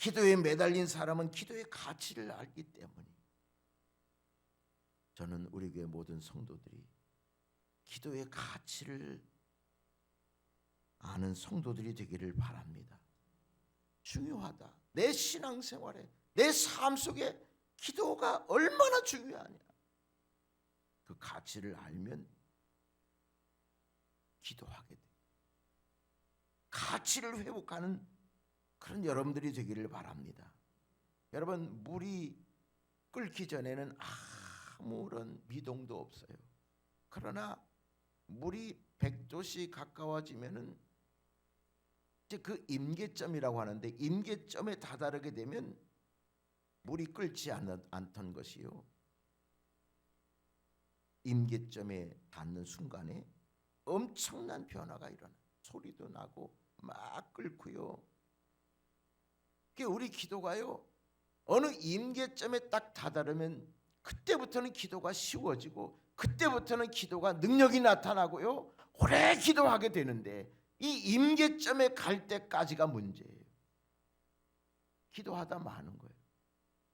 기도에 매달린 사람은 기도의 가치를 알기 때문에 저는 우리 교회 모든 성도들이 기도의 가치를 아는 성도들이 되기를 바랍니다. 중요하다. 내 신앙생활에, 내 삶 속에 기도가 얼마나 중요하냐. 그 가치를 알면 기도하게 돼. 가치를 회복하는 그런 여러분들이 되기를 바랍니다. 여러분, 물이 끓기 전에는 아무런 미동도 없어요. 그러나 물이 100도씨 가까워지면은 이제 그 임계점이라고 하는데, 임계점에 다다르게 되면 물이 끓지 않던 것이요, 임계점에 닿는 순간에 엄청난 변화가 일어나요. 소리도 나고 막 끓고요. 우리 기도가요, 어느 임계점에 딱 다다르면 그때부터는 기도가 쉬워지고 그때부터는 기도가 능력이 나타나고요, 오래 기도하게 되는데, 이 임계점에 갈 때까지가 문제예요. 기도하다 마는 거예요.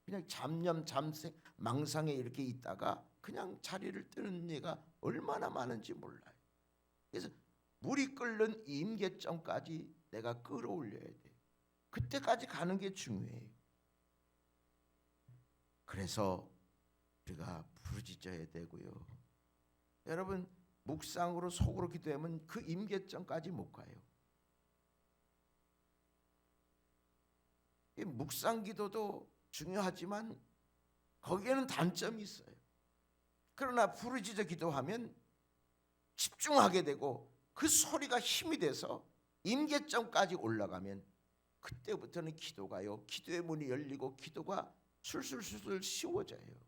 그냥 잡념 잠색 망상에 이렇게 있다가 그냥 자리를 뜨는 예가 얼마나 많은지 몰라요. 그래서 물이 끓는 임계점까지 내가 끌어올려야 돼요. 그때까지 가는 게 중요해요. 그래서 우리가 부르짖어야 되고요. 여러분, 묵상으로 속으로 기도하면 그 임계점까지 못 가요. 이 묵상 기도도 중요하지만 거기에는 단점이 있어요. 그러나 부르짖어 기도하면 집중하게 되고 그 소리가 힘이 돼서 임계점까지 올라가면 그때부터는 기도가요, 기도의 문이 열리고 기도가 술술술술 쉬워져요.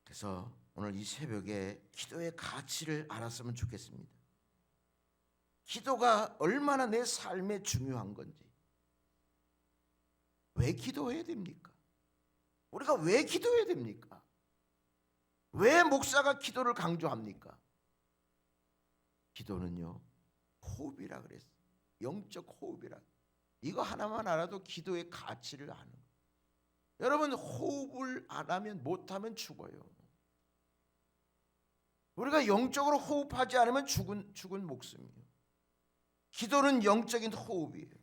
그래서 오늘 이 새벽에 기도의 가치를 알았으면 좋겠습니다. 기도가 얼마나 내 삶에 중요한 건지. 왜 기도해야 됩니까? 우리가 왜 기도해야 됩니까? 왜 목사가 기도를 강조합니까? 기도는요, 호흡이라 그랬어요. 영적 호흡이라. 이거 하나만 알아도 기도의 가치를 아는 거예요. 여러분, 호흡을 안 하면, 못하면 죽어요. 우리가 영적으로 호흡하지 않으면 죽은 목숨이에요. 기도는 영적인 호흡이에요.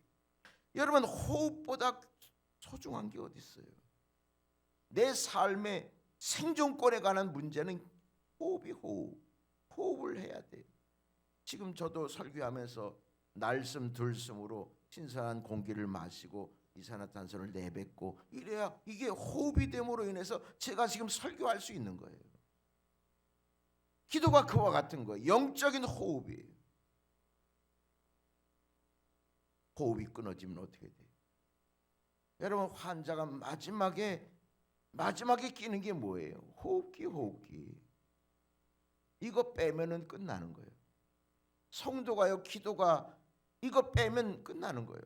여러분, 호흡보다 소중한 게 어디 있어요? 내 삶의 생존권에 관한 문제는 호흡을 해야 돼요. 지금 저도 설교하면서 날숨 들숨으로 신선한 공기를 마시고 이산화탄소를 내뱉고 이래야 이게 호흡이 됨으로 인해서 제가 지금 설교할 수 있는 거예요. 기도가 그와 같은 거예요. 영적인 호흡이에요. 호흡이 끊어지면 어떻게 돼요? 여러분, 환자가 마지막에 끼는 게 뭐예요? 호흡기. 이거 빼면은 끝나는 거예요. 성도가요, 기도가 이거 빼면 끝나는 거예요.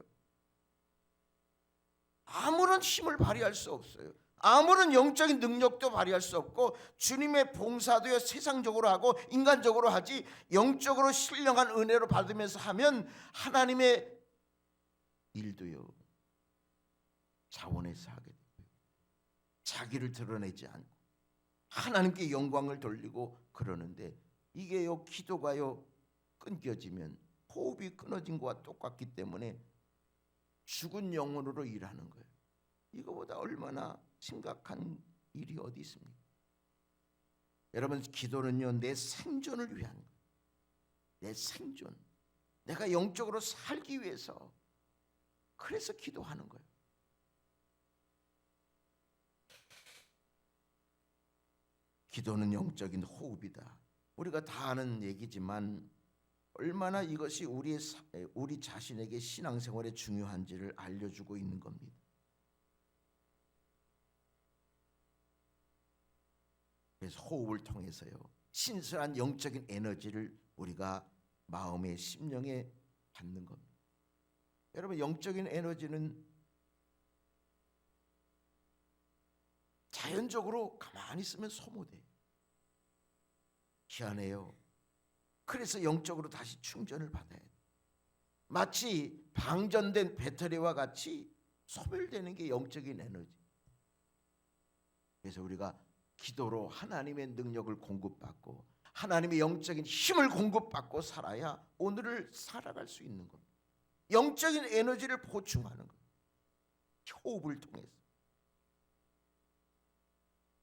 아무런 힘을 발휘할 수 없어요. 아무런 영적인 능력도 발휘할 수 없고, 주님의 봉사도요 세상적으로 하고 인간적으로 하지, 영적으로 신령한 은혜로 받으면서 하면 하나님의 일도요 자원해서 하게 돼요. 자기를 드러내지 않고 하나님께 영광을 돌리고 그러는데, 이게요, 기도가요 끊겨지면 호흡이 끊어진 것과 똑같기 때문에 죽은 영혼으로 일하는 거예요. 이거보다 얼마나 심각한 일이 어디 있습니까? 여러분, 기도는요, 내 생존을 위한 거예요. 내 생존, 내가 영적으로 살기 위해서, 그래서 기도하는 거예요. 기도는 영적인 호흡이다. 우리가 다 아는 얘기지만 얼마나 이것이 우리 자신에게 신앙생활에 중요한지를 알려주고 있는 겁니다. 그래서 호흡을 통해서요, 신선한 영적인 에너지를 우리가 마음의 심령에 받는 겁니다. 여러분, 영적인 에너지는 자연적으로 가만히 있으면 소모돼요. 희한해요. 그래서 영적으로 다시 충전을 받아야 돼요. 마치 방전된 배터리와 같이 소멸되는 게 영적인 에너지. 그래서 우리가 기도로 하나님의 능력을 공급받고 하나님의 영적인 힘을 공급받고 살아야 오늘을 살아갈 수 있는 겁니다. 영적인 에너지를 보충하는 거예요. 호흡을 통해서.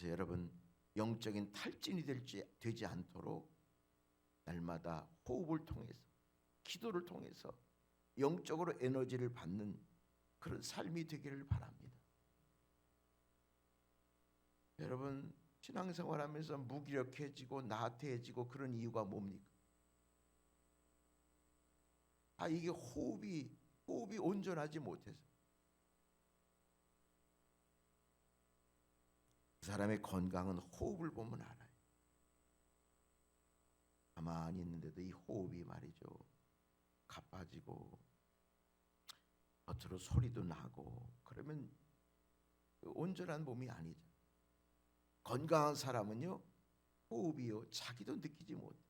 여러분, 영적인 탈진이 되지 않도록 날마다 호흡을 통해서, 기도를 통해서 영적으로 에너지를 받는 그런 삶이 되기를 바랍니다. 여러분, 신앙생활하면서 무기력해지고 나태해지고 그런 이유가 뭡니까? 이게 호흡이 온전하지 못해서. 그 사람의 건강은 호흡을 보면 알아요. 가만히 있는데도 이 호흡이 말이죠, 가빠지고 겉으로 소리도 나고 그러면 온전한 몸이 아니죠. 건강한 사람은요, 호흡이요, 자기도 느끼지 못해.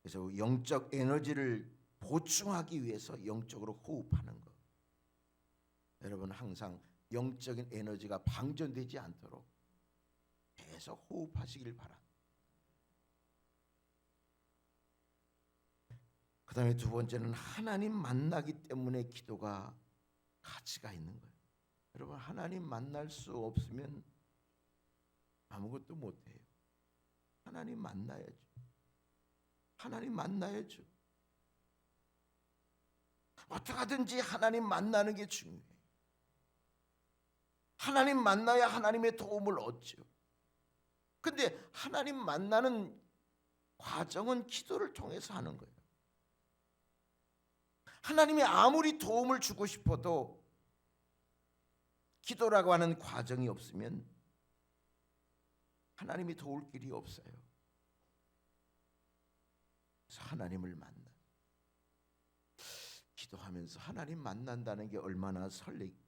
그래서 영적 에너지를 보충하기 위해서 영적으로 호흡하는 것. 여러분, 항상 영적인 에너지가 방전되지 않도록 계속 호흡하시길 바랍니다. 그 다음에 두 번째는 하나님 만나기 때문에 기도가 가치가 있는 거예요. 여러분, 하나님 만날 수 없으면 아무것도 못해요. 하나님 만나야죠. 하나님 만나야죠. 어떻게 하든지 하나님 만나는 게 중요해요. 하나님 만나야 하나님의 도움을 얻죠. 근데 하나님 만나는 과정은 기도를 통해서 하는 거예요. 하나님이 아무리 도움을 주고 싶어도 기도라고 하는 과정이 없으면 하나님이 도울 길이 없어요. 그래서 하나님을 기도하면서 하나님 만난다는 게 얼마나 설레이는.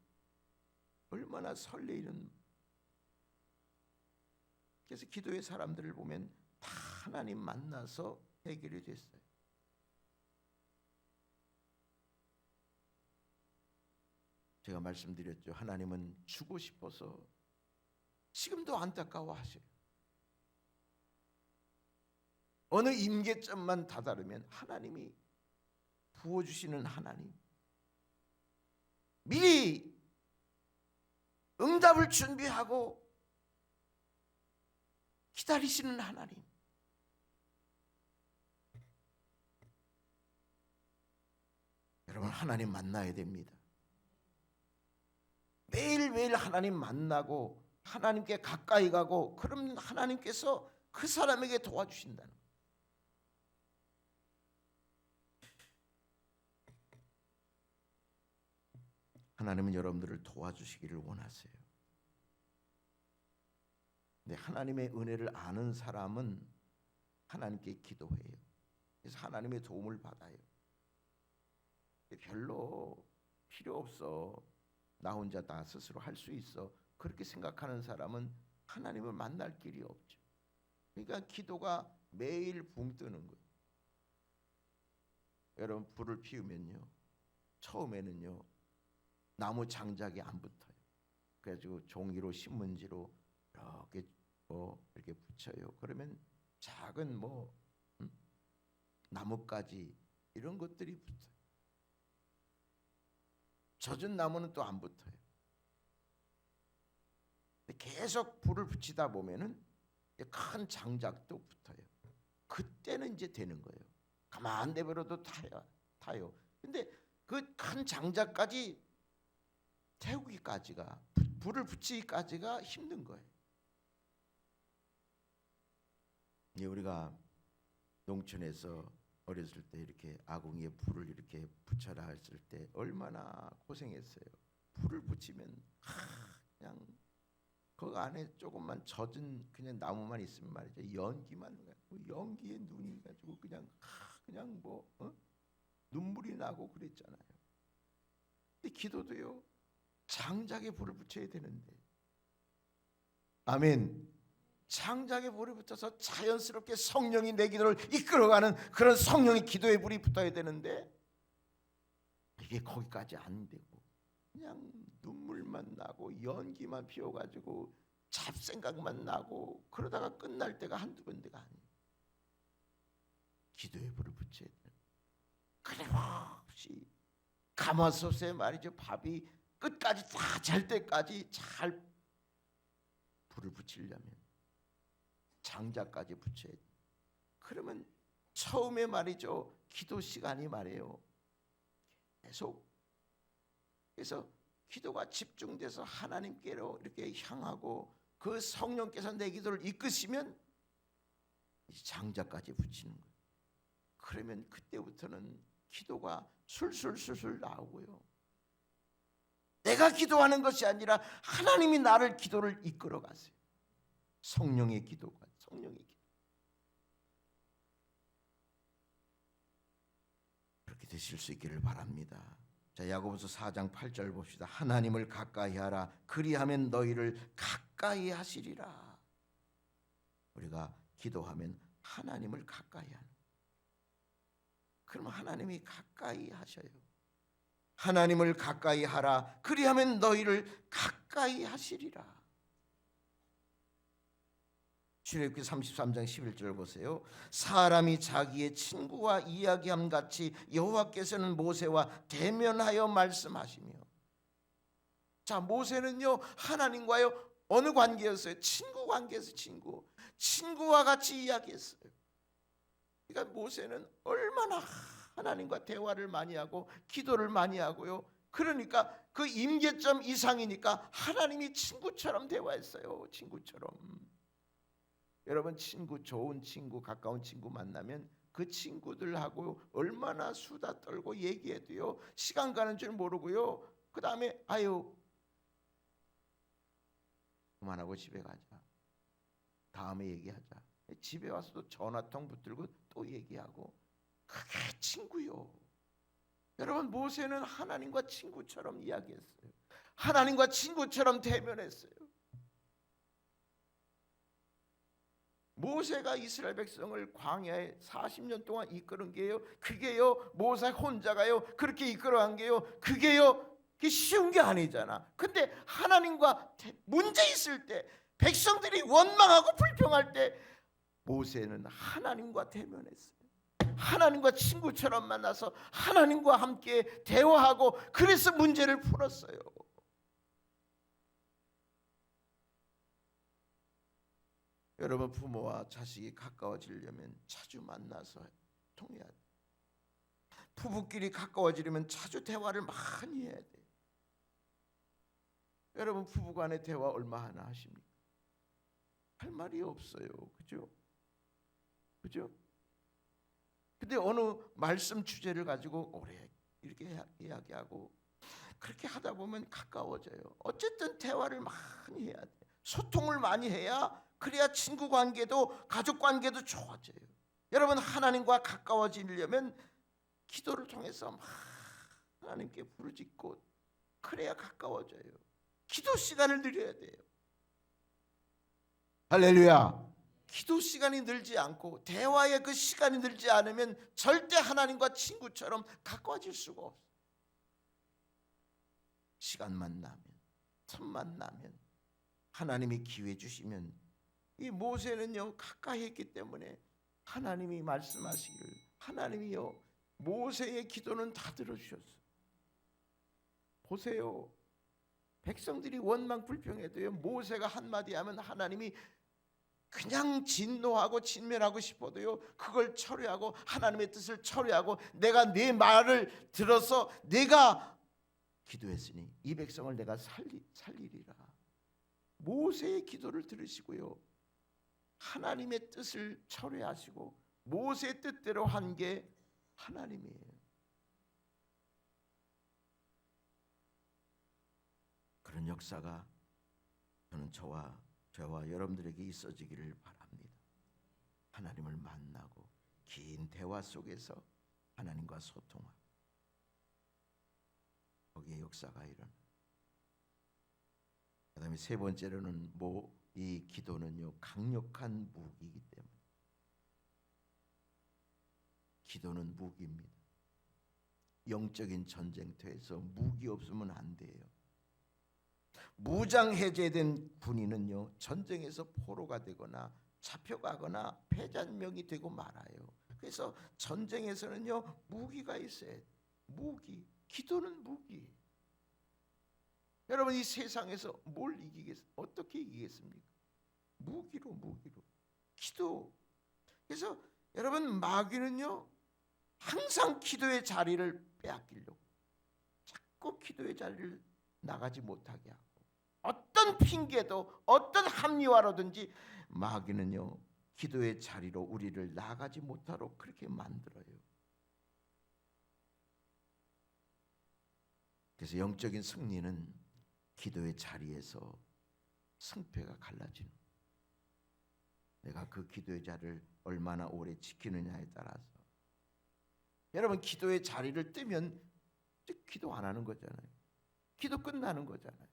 그래서 기도의 사람들을 보면 다 하나님 만나서 해결이 됐어요. 제가 말씀드렸죠. 하나님은 주고 싶어서 지금도 안타까워하셔요. 어느 임계점만 다다르면 하나님이 부어주시는 하나님, 미리 응답을 준비하고 기다리시는 하나님. 여러분, 하나님 만나야 됩니다. 매일매일 하나님 만나고 하나님께 가까이 가고, 그러면 하나님께서 그 사람에게 도와주신다는 거예요. 하나님은 여러분들을 도와주시기를 원하세요. 근데 하나님의 은혜를 아는 사람은 하나님께 기도해요. 그래서 하나님의 도움을 받아요. 별로 필요 없어, 나 혼자 다 스스로 할 수 있어, 그렇게 생각하는 사람은 하나님을 만날 길이 없죠. 그러니까 기도가 매일 붕 뜨는 거예요. 여러분, 불을 피우면요, 처음에는요 나무 장작이 안 붙어요. 그래가지고 종이로, 신문지로 이렇게 붙여요. 그러면 작은 나뭇가지 이런 것들이 붙어요. 젖은 나무는 또 안 붙어요. 계속 불을 붙이다 보면은 큰 장작도 붙어요. 그때는 이제 되는 거예요. 가만 내버려도 타요. 근데 그 큰 장작까지 태우기까지가, 불을 붙이기까지가 힘든 거예요. 우리가 농촌에서 어렸을 때 이렇게 아궁이에 불을 이렇게 붙여라 했을 때 얼마나 고생했어요. 불을 붙이면 그냥 그 안에 조금만 젖은 그냥 나무만 있으면 말이죠, 연기에 눈이 가지고 그냥 눈물이 나고 그랬잖아요. 근데 기도도요, 장작에 불을 붙여야 되는데, 아멘. 창작의 불이 붙어서 자연스럽게 성령이 내 기도를 이끌어가는 그런 성령의 기도의 불이 붙어야 되는데 이게 거기까지 안 되고 그냥 눈물만 나고 연기만 피워가지고 잡생각만 나고 그러다가 끝날 때가 한두 군데가 아니에요. 기도의 불을 붙여야 돼요. 끊임없이 가마솥에 말이죠, 밥이 끝까지 다 잘 때까지 잘 불을 붙이려면 장작까지 붙여야 돼요. 그러면 처음에 말이죠, 기도 시간이 말이에요, 계속 그래서 기도가 집중돼서 하나님께로 이렇게 향하고 그 성령께서 내 기도를 이끄시면 장작까지 붙이는 거예요. 그러면 그때부터는 기도가 술술술술 나오고요. 내가 기도하는 것이 아니라 하나님이 나를 기도를 이끌어 가세요. 성령의 기도가 성령의 기도. 그렇게 되실 수 있기를 바랍니다. 자, 야고보서 4장 8절 봅시다. 하나님을 가까이 하라. 그리하면 너희를 가까이 하시리라. 우리가 기도하면 하나님을 가까이 하는. 그러면 하나님이 가까이 하셔요. 하나님을 가까이 하라. 그리하면 너희를 가까이 하시리라. 출애굽기 33장 11절 보세요. 사람이 자기의 친구와 이야기함 같이 여호와께서는 모세와 대면하여 말씀하시며. 자, 모세는요 하나님과요 어느 관계였어요? 친구 관계에서 친구와 같이 이야기했어요. 그러니까 모세는 얼마나 하나님과 대화를 많이 하고 기도를 많이 하고요. 그러니까 그 임계점 이상이니까 하나님이 친구처럼 대화했어요. 친구처럼. 여러분, 좋은 친구, 가까운 친구 만나면 그 친구들하고 얼마나 수다 떨고 얘기해도요 시간 가는 줄 모르고요. 그 다음에 아유 그만하고 집에 가자, 다음에 얘기하자. 집에 와서도 전화통 붙들고 또 얘기하고. 그게 친구요. 여러분, 모세는 하나님과 친구처럼 이야기했어요. 하나님과 친구처럼 대면했어요. 모세가 이스라엘 백성을 광야에 40년 동안 이끄는 게요, 그게요 모세 혼자가요 그렇게 이끌어간 게요, 그게요 그게 쉬운 게 아니잖아. 근데 하나님과 문제 있을 때, 백성들이 원망하고 불평할 때 모세는 하나님과 대면했어요. 하나님과 친구처럼 만나서 하나님과 함께 대화하고 그래서 문제를 풀었어요. 여러분, 부모와 자식이 가까워지려면 자주 만나서 통해야 돼. 부부끼리 가까워지려면 자주 대화를 많이 해야 돼. 여러분, 부부간의 대화 얼마 하나 하십니까? 할 말이 없어요. 그죠? 그죠? 근데 어느 말씀 주제를 가지고 오래 이렇게 이야기하고 그렇게 하다 보면 가까워져요. 어쨌든 대화를 많이 해야 돼. 소통을 많이 해야, 그래야 친구 관계도 가족 관계도 좋아져요. 여러분, 하나님과 가까워지려면 기도를 통해서 하나님께 부르짖고 그래야 가까워져요. 기도 시간을 늘려야 돼요. 할렐루야. 기도 시간이 늘지 않고 대화의 그 시간이 늘지 않으면 절대 하나님과 친구처럼 가까워질 수가 없어요. 시간만 나면, 틈만 나면, 하나님이 기회 주시면. 이 모세는요 가까이 했기 때문에 하나님이 말씀하시기를, 하나님이요 모세의 기도는 다 들어주셨어요. 보세요, 백성들이 원망 불평해도요 모세가 한마디 하면 하나님이 그냥 진노하고 진멸하고 싶어도요 그걸 처리하고 하나님의 뜻을 처리하고, 내가 네 말을 들어서 내가 기도했으니 이 백성을 내가 살리리라. 모세의 기도를 들으시고요 하나님의 뜻을 처리하시고 모세의 뜻대로 한 게 하나님이에요. 그런 역사가 저는 저와 여러분들에게 있어지기를 바랍니다. 하나님을 만나고 긴 대화 속에서 하나님과 소통하고 거기에 역사가 일어나. 그 다음에 세 번째로는 이 기도는요 강력한 무기이기 때문에 기도는 무기입니다. 영적인 전쟁터에서 무기 없으면 안 돼요. 무장 해제된 군인은요 전쟁에서 포로가 되거나 잡혀가거나 패잔명이 되고 말아요. 그래서 전쟁에서는요 무기가 있어야 돼요. 무기. 기도는 무기. 여러분 이 세상에서 뭘 어떻게 이기겠습니까? 무기로. 기도. 그래서 여러분 마귀는요 항상 기도의 자리를 빼앗기려고 자꾸 기도의 자리를 나가지 못하게 하고 어떤 핑계도 어떤 합리화로든지 마귀는요 기도의 자리로 우리를 나가지 못하도록 그렇게 만들어요. 그래서 영적인 승리는 기도의 자리에서 승패가 갈라지는, 내가 그 기도의 자리를 얼마나 오래 지키느냐에 따라서. 여러분 기도의 자리를 뜨면 기도 안 하는 거잖아요. 기도 끝나는 거잖아요.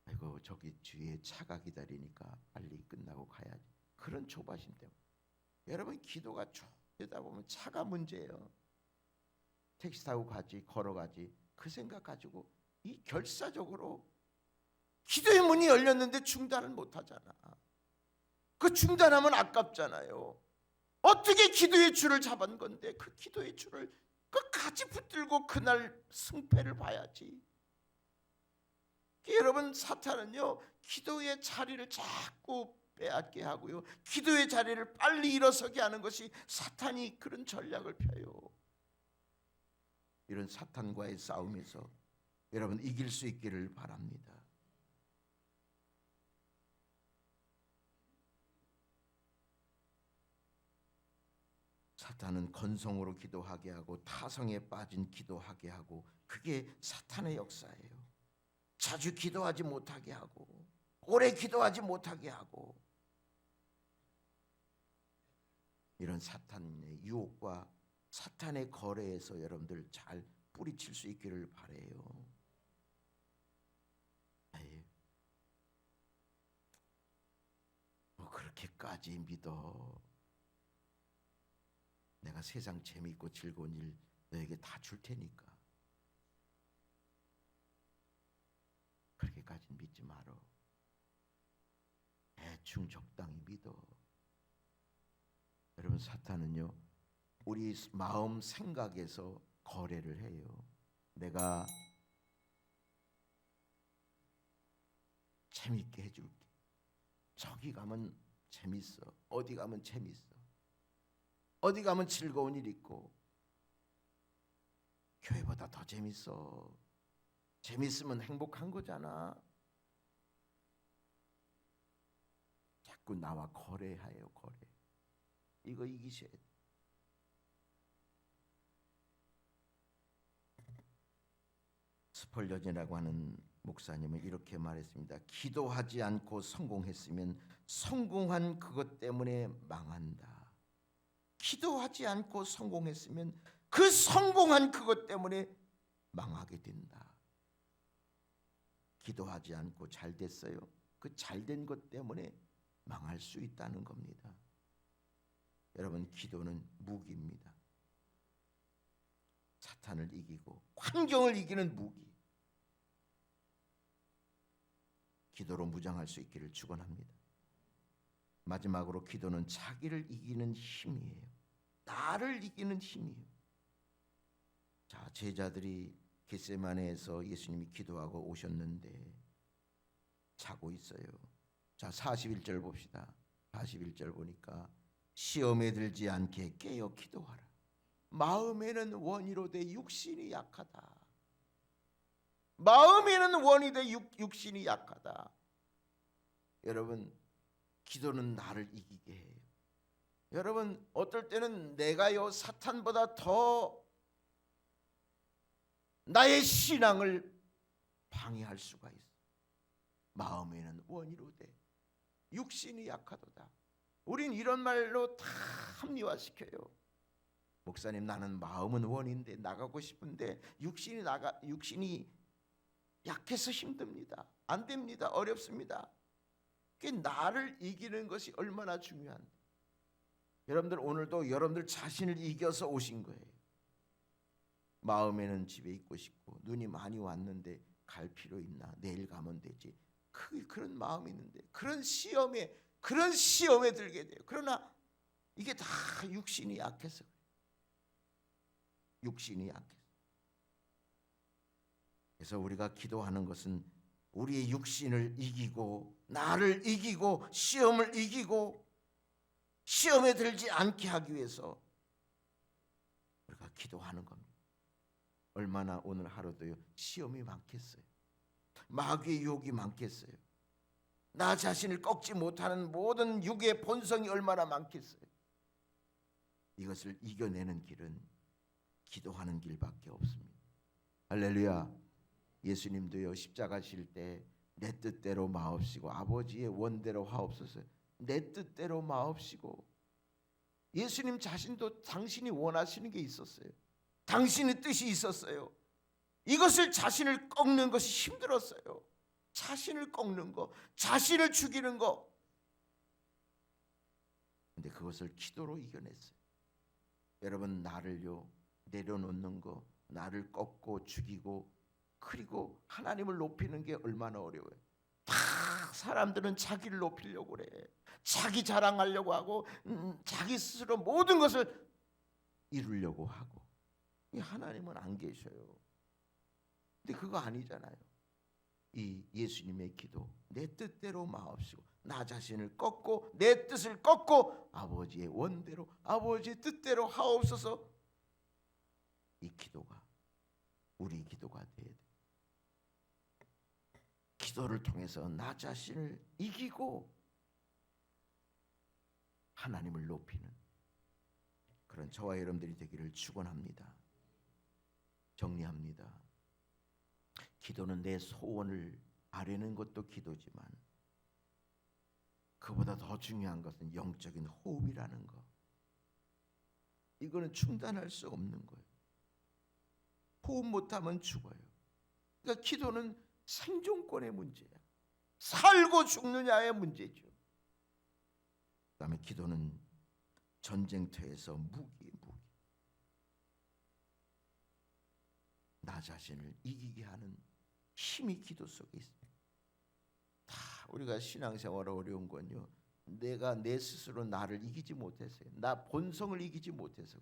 아이고 저기 뒤에 차가 기다리니까 빨리 끝나고 가야지. 그런 조바심 때문에. 여러분 기도가 쭉 되다 보면 차가 문제예요. 택시 타고 가지 걸어가지 그 생각 가지고 이 결사적으로 기도의 문이 열렸는데 중단을 못하잖아. 그 중단하면 아깝잖아요. 어떻게 기도의 줄을 잡은 건데 그 기도의 줄을 끝까지 붙들고 그날 승패를 봐야지. 여러분 사탄은요 기도의 자리를 자꾸 빼앗게 하고요 기도의 자리를 빨리 일어서게 하는 것이 사탄이 그런 전략을 펴요. 이런 사탄과의 싸움에서 여러분 이길 수 있기를 바랍니다. 사탄은 건성으로 기도하게 하고 타성에 빠진 기도하게 하고 그게 사탄의 역사예요. 자주 기도하지 못하게 하고 오래 기도하지 못하게 하고 이런 사탄의 유혹과 사탄의 거래에서 여러분들 잘 뿌리칠 수 있기를 바라요. 뭐 그렇게까지 믿어. 내가 세상 재미있고 즐거운 일 너에게 다 줄 테니까. 그렇게까지 믿지 말어. 대충 적당히 믿어. 여러분 사탄은요 우리 마음 생각에서 거래를 해요. 내가 재밌게 해줄게. 저기 가면 재밌어. 어디 가면 재밌어. 어디 가면 즐거운 일 있고 교회보다 더 재밌어. 재밌으면 행복한 거잖아. 자꾸 나와 거래해요. 거래. 이거 이기셔야 돼. 스펄전이라고 하는 목사님은 이렇게 말했습니다. 기도하지 않고 성공했으면 성공한 그것 때문에 망한다. 기도하지 않고 성공했으면 그 성공한 그것 때문에 망하게 된다. 기도하지 않고 잘 됐어요. 그 잘된 것 때문에 망할 수 있다는 겁니다. 여러분 기도는 무기입니다. 사탄을 이기고 환경을 이기는 무기. 기도로 무장할 수 있기를 축원합니다. 마지막으로 기도는 자기를 이기는 힘이에요. 나를 이기는 힘이에요. 자, 제자들이 겟세마네에서 예수님이 기도하고 오셨는데 자고 있어요. 자, 41절 봅시다. 41절 보니까 시험에 들지 않게 깨어 기도하라. 마음에는 원이로 돼 육신이 약하다. 마음에는 원이 돼 육신이 약하다. 여러분 기도는 나를 이기게 해요. 여러분 어떨 때는 내가요 사탄보다 더 나의 신앙을 방해할 수가 있어. 마음에는 원이로 돼 육신이 약하도다. 우린 이런 말로 다 합리화시켜요. 목사님 나는 마음은 원인데 나가고 싶은데 육신이 약해서 힘듭니다. 안 됩니다. 어렵습니다. 그 나를 이기는 것이 얼마나 중요한데. 여러분들 오늘도 여러분들 자신을 이겨서 오신 거예요. 마음에는 집에 있고 싶고 눈이 많이 왔는데 갈 필요 있나? 내일 가면 되지. 그런 마음이 있는데 그런 시험에 들게 돼요. 그러나 이게 다 육신이 약해서 그래요. 육신이 약해서. 그래서 우리가 기도하는 것은 우리의 육신을 이기고 나를 이기고 시험을 이기고 시험에 들지 않게 하기 위해서 우리가 기도하는 겁니다. 얼마나 오늘 하루도요 시험이 많겠어요. 마귀의 유혹이 많겠어요. 나 자신을 꺾지 못하는 모든 육의 본성이 얼마나 많겠어요. 이것을 이겨내는 길은 기도하는 길밖에 없습니다. 할렐루야. 예수님도요 십자가 실 때 내 뜻대로 마옵시고 아버지의 원대로 하옵소서. 내 뜻대로 마옵시고. 예수님 자신도 당신이 원하시는 게 있었어요. 당신의 뜻이 있었어요. 이것을 자신을 꺾는 것이 힘들었어요. 자신을 꺾는 거, 자신을 죽이는 거. 근데 그것을 기도로 이겨냈어요. 여러분 나를요 내려놓는 거, 나를 꺾고 죽이고 그리고 하나님을 높이는 게 얼마나 어려워요. 다 사람들은 자기를 높이려고 그래. 자기 자랑하려고 하고 자기 스스로 모든 것을 이루려고 하고. 하나님은 안 계셔요. 근데 그거 아니잖아요. 이 예수님의 기도, 내 뜻대로 마옵시고 나 자신을 꺾고 내 뜻을 꺾고 아버지의 원대로 아버지의 뜻대로 하옵소서. 이 기도가 우리 기도가 돼야 돼. 기도를 통해서 나 자신을 이기고 하나님을 높이는 그런 저와 여러분들이 되기를 축원합니다. 정리합니다. 기도는 내 소원을 아뢰는 것도 기도지만 그보다 더 중요한 것은 영적인 호흡이라는 것. 이거는 중단할 수 없는 거예요. 호흡 못하면 죽어요. 그러니까 기도는 생존권의 문제야. 살고 죽느냐의 문제죠. 그다음에 기도는 전쟁터에서 무기. 나 자신을 이기게 하는 힘이 기도 속에 있습니다. 다 우리가 신앙생활 어려운 건요. 내가 내 스스로 나를 이기지 못했어요. 나 본성을 이기지 못해서.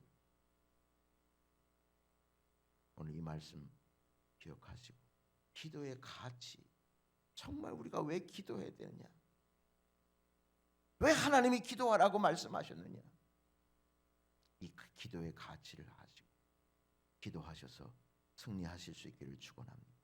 오늘 이 말씀 기억하시고 기도의 가치, 정말 우리가 왜 기도해야 되느냐, 왜 하나님이 기도하라고 말씀하셨느냐, 이 기도의 가치를 하시고 기도하셔서 승리하실 수 있기를 축원합니다.